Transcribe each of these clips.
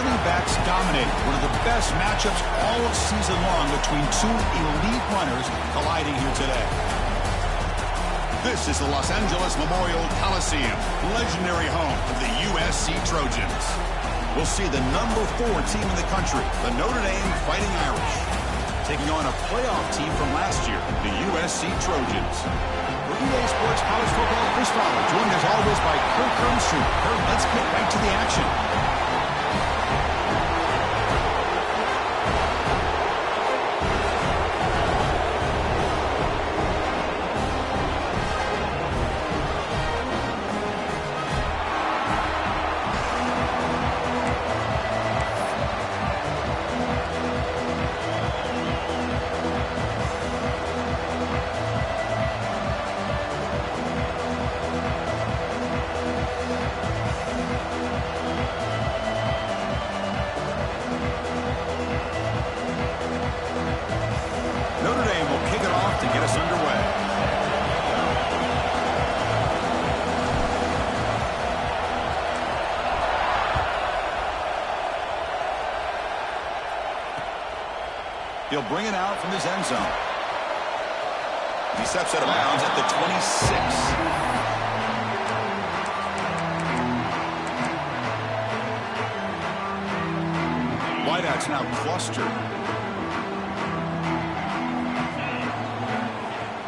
running backs dominating. One of the best matchups all season long between two elite runners colliding here today. This is the Los Angeles Memorial Coliseum, legendary home of the USC Trojans. We'll see the number 4 team in the country, the Notre Dame Fighting Irish, taking on a playoff team from last year, the USC Trojans. For EA Sports College Football, Chris Fowler, joined as always by Kirk Herbstreit. Kirk, let's get right to the action. He'll bring it out from his end zone. He steps out of bounds at the 26. Wideouts now clustered.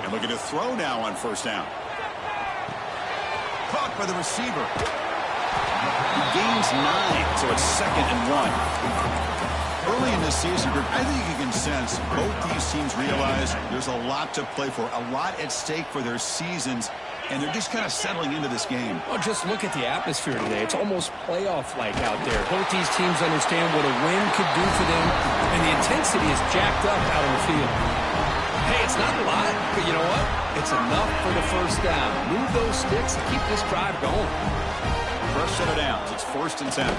And looking to throw now on first down. Caught by the receiver. He gains 9, so it's 2nd and 1. Early in this season, I think you can sense both these teams realize there's a lot to play for, a lot at stake for their seasons, and they're just kind of settling into this game. Well, just look at the atmosphere today. It's almost playoff-like out there. Both these teams understand what a win could do for them, and the intensity is jacked up out on the field. Hey, it's not a lot, but you know what? It's enough for the first down. Move those sticks and keep this drive going. First set of downs. It's 1st and 10.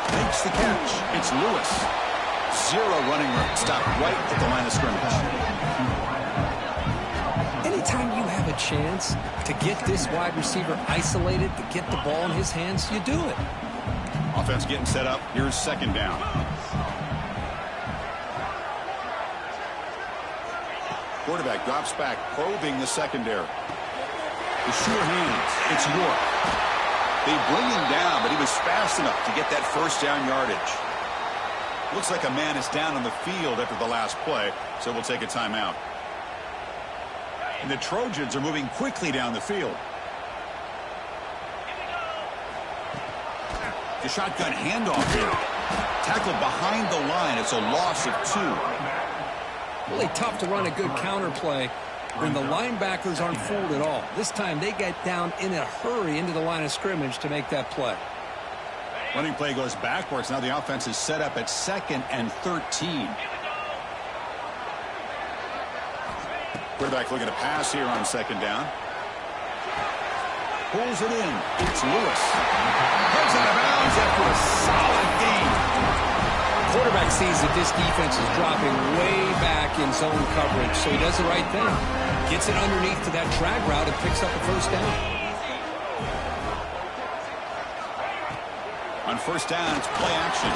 Makes the catch. It's Lewis. 0 running room. Stop right at the line of scrimmage. Anytime you have a chance to get this wide receiver isolated, to get the ball in his hands, you do it. Offense getting set up. Here's 2nd down. Quarterback drops back, probing the secondary. The sure hands. It's York. They bring him down, but he was fast enough to get that first down yardage. Looks like a man is down on the field after the last play, so we'll take a timeout. And the Trojans are moving quickly down the field. The shotgun handoff here. Tackled behind the line. It's a loss of 2. Really tough to run a good counter play when the linebackers aren't fooled at all. This time they get down in a hurry into the line of scrimmage to make that play. Running play goes backwards. Now the offense is set up at 2nd and 13. Quarterback looking to pass here on 2nd down. Pulls it in. It's Lewis. Comes out of bounds after a solid gain. Quarterback sees that this defense is dropping way back in zone coverage, so he does the right thing. Gets it underneath to that drag route and picks up a first down. On first down, it's play action.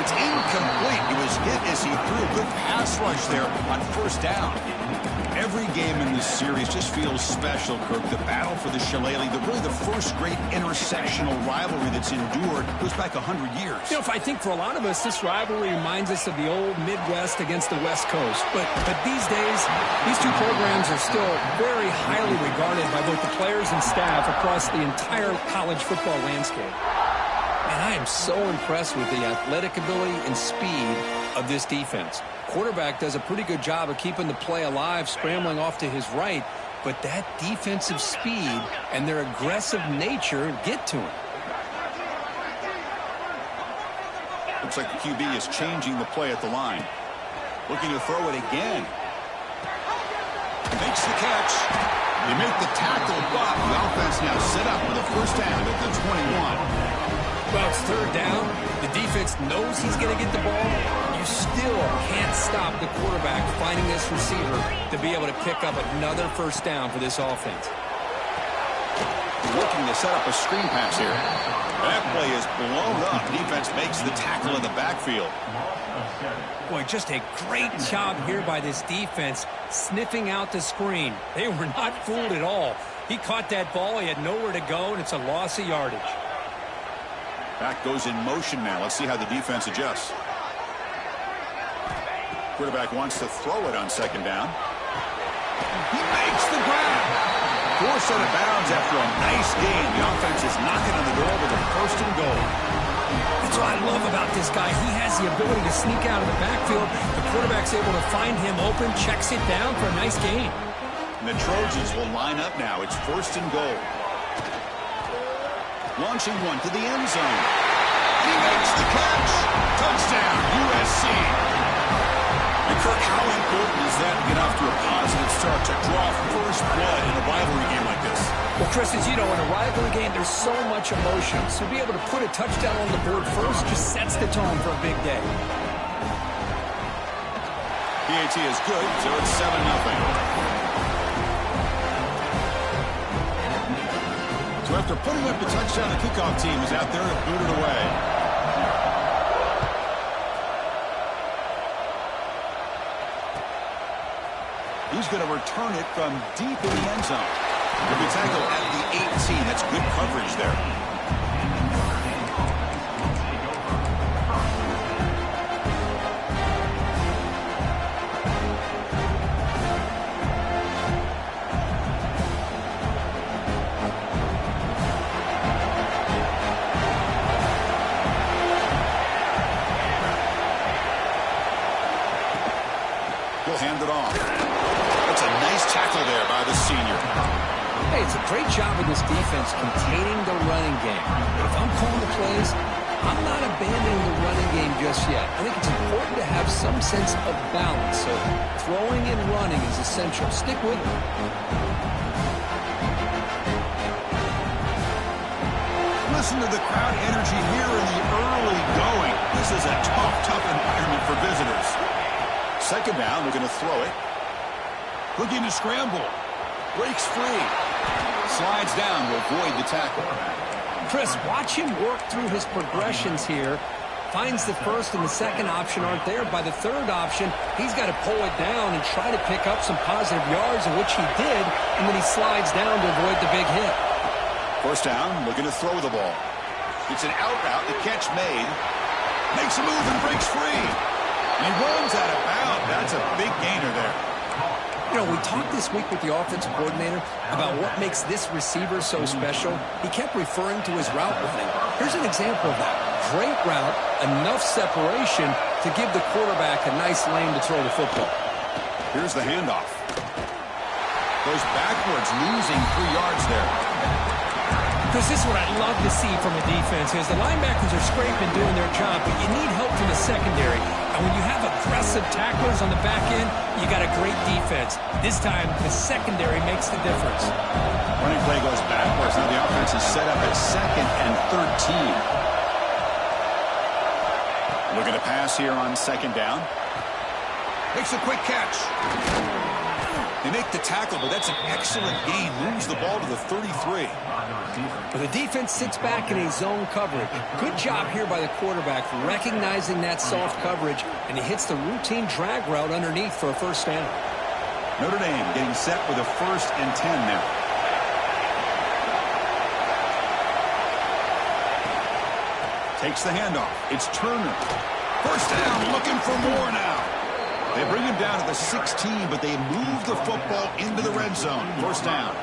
It's incomplete. He was hit as he threw a good pass rush there on first down. Every game in this series just feels special, Kirk. The battle for the Shillelagh, really the first great intersectional rivalry that's endured, goes back 100 years. You know, I think for a lot of us, this rivalry reminds us of the old Midwest against the West Coast. But these days, these two programs are still very highly regarded by both the players and staff across the entire college football landscape. And I am so impressed with the athletic ability and speed of this defense. Quarterback does a pretty good job of keeping the play alive, scrambling off to his right, but that defensive speed and their aggressive nature get to him. Looks like the QB is changing the play at the line. Looking to throw it again. Makes the catch. They make the tackle, but the offense now set up with a first down at the 21. Well, it's 3rd down. The defense knows he's going to get the ball. You still can't stop the quarterback finding this receiver to be able to pick up another first down for this offense. Looking to set up a screen pass here. That play is blown up. Defense makes the tackle in the backfield. Boy, just a great job here by this defense, sniffing out the screen. They were not fooled at all. He caught that ball. He had nowhere to go, and it's a loss of yardage. Back goes in motion now. Let's see how the defense adjusts. Quarterback wants to throw it on second down. He makes the grab. Forced out of bounds after a nice game. The offense is knocking on the door with a first and goal. That's what I love about this guy. He has the ability to sneak out of the backfield. The quarterback's able to find him open, checks it down for a nice gain. And the Trojans will line up now. It's first and goal. Launching one to the end zone. He makes the catch. Touchdown, USC. And Kirk, how important is that to get off to a positive start to draw first blood in a rivalry game like this? Well, Chris, as you know, in a rivalry game, there's so much emotion. So to be able to put a touchdown on the board first just sets the tone for a big day. PAT is good, so it's 7-0. So after putting up the touchdown, the kickoff team is out there to boot it away. He's going to return it from deep in the end zone. He'll be tackled at the 18. That's good coverage there. He'll hand it off. That's a nice tackle there by the senior. Hey, it's a great job of this defense containing the running game. But if I'm calling the plays, I'm not abandoning the running game just yet. I think it's important to have some sense of balance. So throwing and running is essential. Stick with it. Listen to the crowd energy here in the early going. This is a tough environment for visitors. Second down, they're going to throw it. Looking to scramble. Breaks free. Slides down to avoid the tackle. Chris, watch him work through his progressions here. Finds the first and the second option aren't there. By the third option, he's got to pull it down and try to pick up some positive yards, in which he did, and then he slides down to avoid the big hit. First down, looking to throw the ball. It's an out route, the catch made. Makes a move and breaks free. And he runs out of bounds. That's a big gainer there. You know, we talked this week with the offensive coordinator about what makes this receiver so special. He kept referring to his route running. Here's an example of that. Great route, enough separation to give the quarterback a nice lane to throw the football. Here's the handoff. Goes backwards, losing 3 yards there. Because this is what I love to see from a defense is the linebackers are scraping, doing their job, but you need help from the secondary. And when you have aggressive tacklers on the back end, you got a great defense. This time, the secondary makes the difference. Running play goes backwards. Now the offense is set up at 2nd and 13. Looking to pass here on second down. Makes a quick catch. They make the tackle, but that's an excellent gain. Moves the ball to the 33. But the defense sits back in a zone coverage. Good job here by the quarterback recognizing that soft coverage, and he hits the routine drag route underneath for a first down. Notre Dame getting set with a 1st and 10 now. Takes the handoff. It's Turner. First down, looking for more now. They bring him down to the 16, but they move the football into the red zone. First down.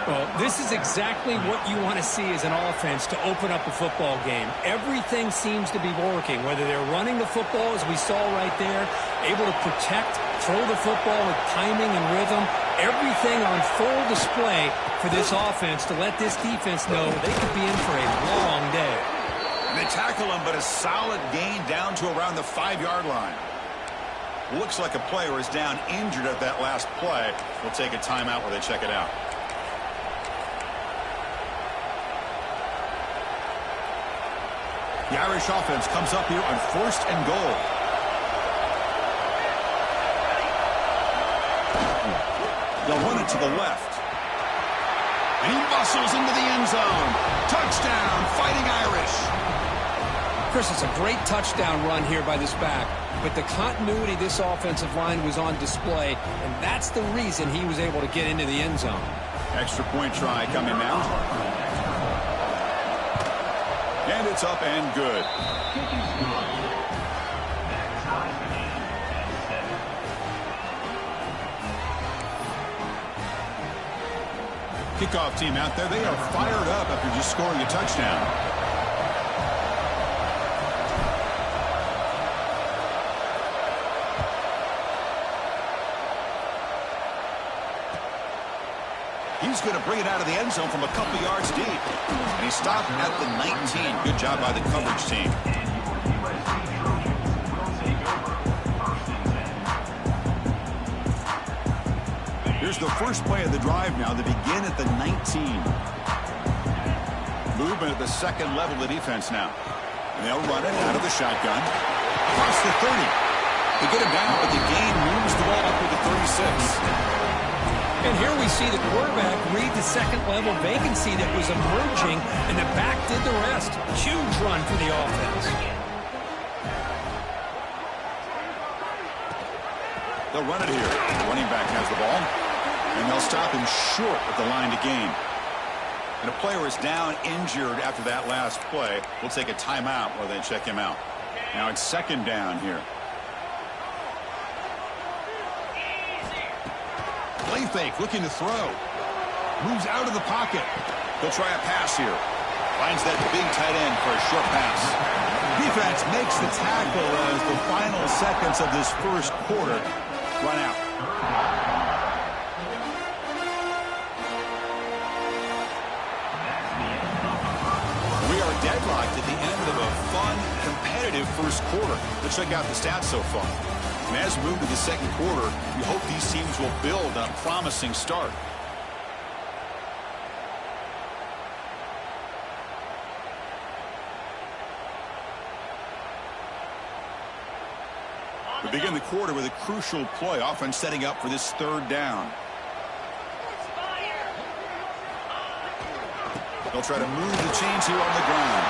Well, this is exactly what you want to see as an offense to open up a football game. Everything seems to be working, whether they're running the football, as we saw right there, able to protect, throw the football with timing and rhythm. Everything on full display for this offense to let this defense know they could be in for a long day. They tackle him, but a solid gain down to around the 5-yard line. Looks like a player is down injured at that last play. We'll take a timeout while they check it out. The Irish offense comes up here on 1st and goal. They'll run it to the left. And he muscles into the end zone. Touchdown, fighting Chris, it's a great touchdown run here by this back, but the continuity of this offensive line was on display, and that's the reason he was able to get into the end zone. Extra point try coming now. And it's up and good. Kickoff team out there, they are fired up after just scoring a touchdown. He's going to bring it out of the end zone from a couple yards deep. And he stopped at the 19. Good job by the coverage team. Here's the first play of the drive now. They begin at the 19. Movement at the second level of the defense now. And they'll run it out of the shotgun. Across the 30. They get him down, but the gain moves the ball up to the 36. And here we see the quarterback read the second level vacancy that was emerging, and the back did the rest. Huge run for the offense. They'll run it here. The running back has the ball, and they'll stop him short at the line to gain. And a player is down injured after that last play. We'll take a timeout while they check him out. Now it's second down here. Play fake, looking to throw. Moves out of the pocket. He'll try a pass here. Finds that big tight end for a short pass. Defense makes the tackle as the final seconds of this first quarter run out. We are deadlocked at the end of a fun, competitive first quarter. Let's check out the stats so far. And as we move to the second quarter, we hope these teams will build on a promising start. We begin the quarter with a crucial play, often setting up for this third down. They'll try to move the chains here on the ground.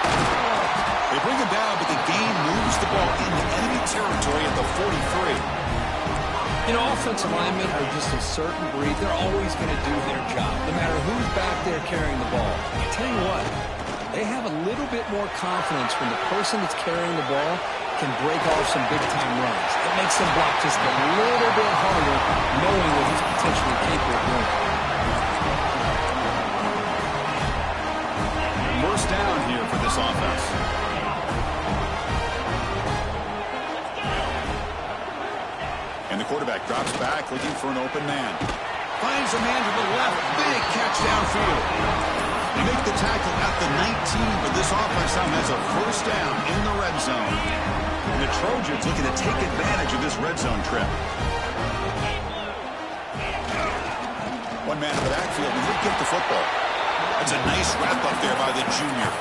They bring him down, but the gain moves the ball into enemy territory at the 43. You know, offensive linemen are just a certain breed. They're always going to do their job, no matter who's back there carrying the ball. I tell you what, they have a little bit more confidence when the person that's carrying the ball can break off some big-time runs. It makes them block just a little bit harder, knowing what he's potentially capable of doing. First down here for this offense. And the quarterback drops back, looking for an open man. Finds a man to the left. Big catch downfield. They make the tackle at the 19, but this offense now has a first down in the red zone. And the Trojans looking to take advantage of this red zone trip. One man in the backfield, and he'll get the football. That's a nice wrap-up there by the junior.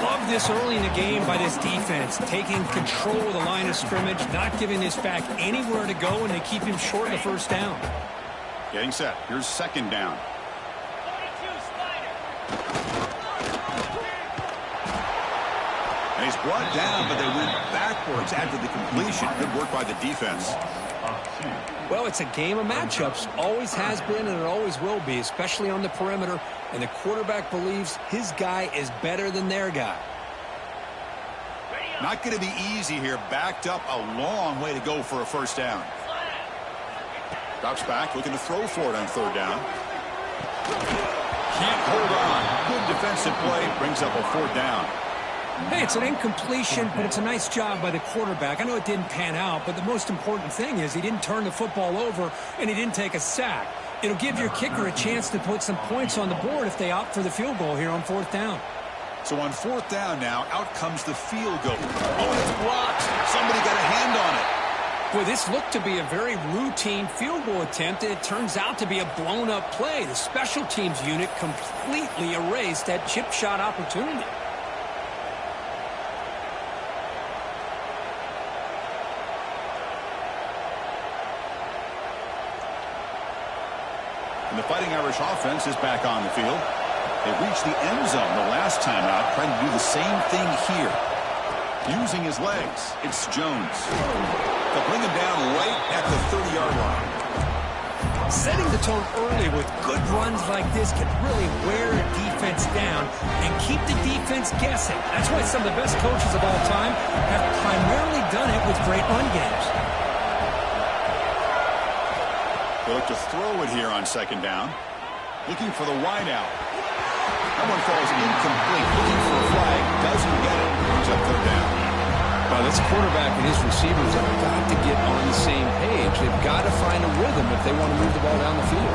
Love this early in the game by this defense, taking control of the line of scrimmage, not giving this back anywhere to go, and they keep him short of the first down. Getting set. Here's second down. And he's brought down, but they went backwards after the completion. Good work by the defense. Well, it's a game of matchups. Always has been, and it always will be, especially on the perimeter. And the quarterback believes his guy is better than their guy. Not going to be easy here. Backed up a long way to go for a first down. Drops back, looking to throw for it on third down. Can't hold on. Good defensive play. Brings up a fourth down. Hey, it's an incompletion, but it's a nice job by the quarterback. I know it didn't pan out, but the most important thing is he didn't turn the football over and he didn't take a sack. It'll give your kicker a chance to put some points on the board if they opt for the field goal here on fourth down. So on fourth down now, out comes the field goal. Oh, and it's blocked. Somebody got a hand on it. Boy, this looked to be a very routine field goal attempt, and it turns out to be a blown-up play. The special teams unit completely erased that chip shot opportunity. And the Fighting Irish offense is back on the field. They reached the end zone the last time out, trying to do the same thing here. Using his legs, it's Jones. They'll bring him down right at the 30-yard line. Setting the tone early with good runs like this can really wear a defense down and keep the defense guessing. That's why some of the best coaches of all time have primarily done it with great run games. They look to throw it here on second down. Looking for the wideout. That one falls incomplete. Looking for a flag. Doesn't get it. Brings up third down. Well, this quarterback and his receivers have got to get on the same page. They've got to find a rhythm if they want to move the ball down the field.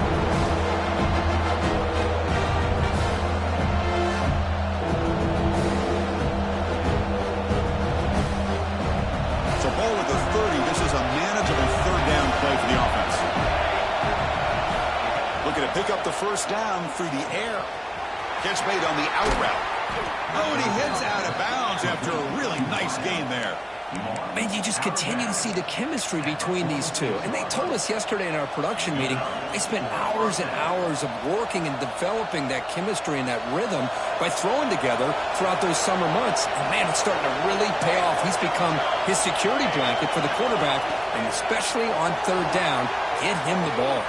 So ball with the 30. This is a manageable third down play for the offense. Looking to pick up the first down through the air. Catch made on the out route. Oh, and he heads out of bounds after a really nice gain there. Man, you just continue to see the chemistry between these two. And they told us yesterday in our production meeting, they spent hours and hours of working and developing that chemistry and that rhythm by throwing together throughout those summer months. And, man, it's starting to really pay off. He's become his security blanket for the quarterback, and especially on third down, get him the ball.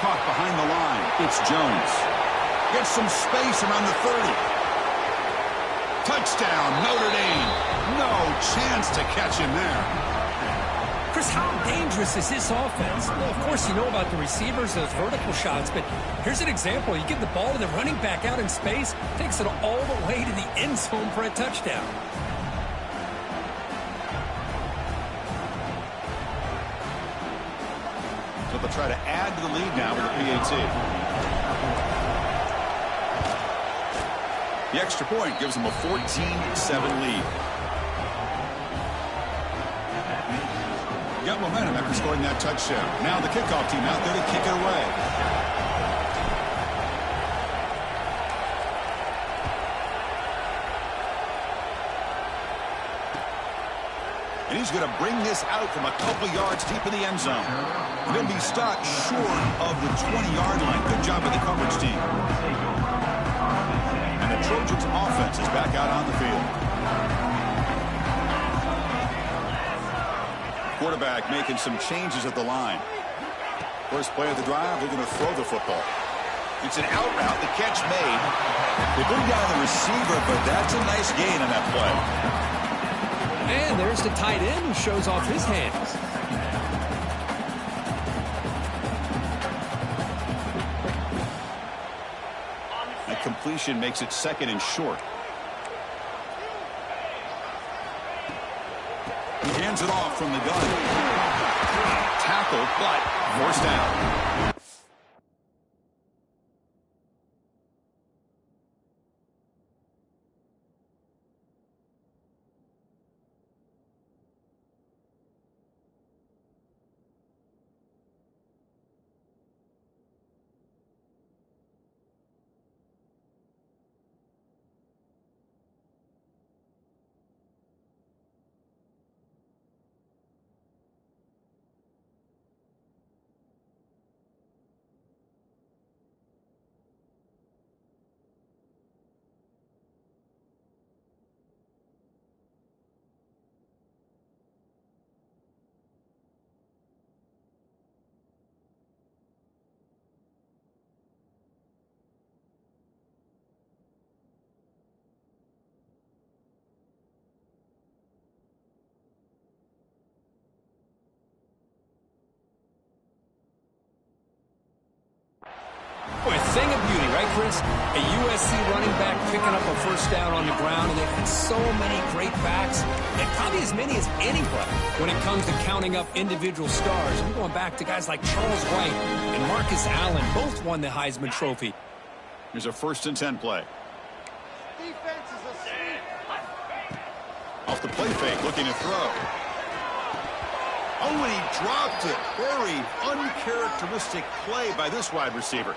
Caught behind the line. It's Jones. Gets some space around the 30. Touchdown, Notre Dame. No chance to catch him there. Chris, how dangerous is this offense? Well, of course, you know about the receivers, those vertical shots, but here's an example. You give the ball to the running back out in space, takes it all the way to the end zone for a touchdown. So they'll try to add to the lead now with the PAT. The extra point gives them a 14-7 lead. Got momentum after scoring that touchdown. Now the kickoff team out there to kick it away. And he's going to bring this out from a couple yards deep in the end zone. He'll be stopped short of the 20-yard line. Good job by the coverage team. The Trojans offense is back out on the field. Quarterback making some changes at the line. First play of the drive, they're going to throw the football. It's an out route, the catch made. They bring down the receiver, but that's a nice gain on that play. And there's the tight end who shows off his hands. Completion makes it second and short. He hands it off from the gun. Tackled, but forced down. Boy, a thing of beauty, right, Chris? A USC running back picking up a first down on the ground, and they've had so many great backs, and probably as many as anybody when it comes to counting up individual stars. I'm going back to guys like Charles White and Marcus Allen. Both won the Heisman Trophy. Here's a 1st and 10 play. Defense is asleep. Off the play fake, looking to throw. Oh, and he dropped it. Very uncharacteristic play by this wide receiver.